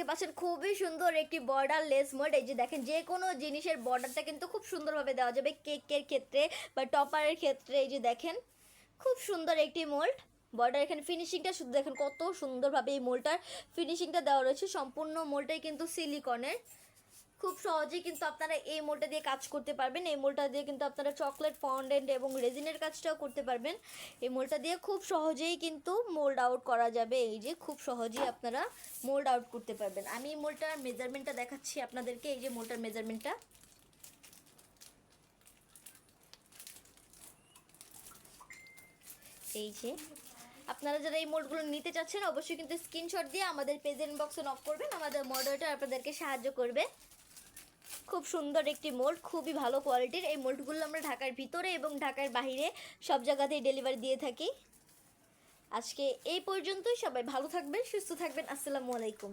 দেখতে পাচ্ছেন খুবই সুন্দর একটি বর্ডার লেস মোল্ড। এই যে দেখেন যে কোনো জিনিসের বর্ডারটা কিন্তু খুব সুন্দরভাবে দেওয়া যাবে, কেকের ক্ষেত্রে বা টপারের ক্ষেত্রে। এই যে দেখেন খুব সুন্দর একটি মোল্ড বর্ডার। এখানে ফিনিশিংটা শুধু দেখেন কত সুন্দরভাবে এই মোল্ডটার ফিনিশিংটা দেওয়া রয়েছে। সম্পূর্ণ মোল্ডটাই কিন্তু সিলিকনের। খুব সহজেই কিন্তু আপনারা এই মোলটা দিয়ে কাজ করতে পারবেন। এই মোলটা দিয়ে কিন্তু আপনারা চকলেট ফন্ডেন্ট এবং রেজিনের কাজটাও করতে পারবেন। এই মোলটা দিয়ে খুব সহজেই কিন্তু মোল্ড আউট করা যাবে। এই যে খুব সহজেই আপনারা মোল্ড আউট করতে পারবেন। আমি এই মোলটার মেজারমেন্টটা দেখাচ্ছি আপনাদেরকে। এই যে মোলটার মেজারমেন্টটা, এই যে আপনারা যারা এই মোল্ডগুলো নিতে চাচ্ছেন অবশ্যই কিন্তু স্ক্রিনশট দিয়ে আমাদের পেজ ইনবক্সে নক করবেন। আমাদের মডারেটর আপনাদেরকে সাহায্য করবে। খুব সুন্দর একটি মোল্ড, খুবই ভালো কোয়ালিটির। এই মোল্ডগুলো আমরা ঢাকার ভিতরে এবং ঢাকার বাইরে সব জায়গাতেই ডেলিভারি দিয়ে থাকি। আজকে এই পর্যন্তই। সবাই ভালো থাকবেন, সুস্থ থাকবেন। আসসালামু আলাইকুম।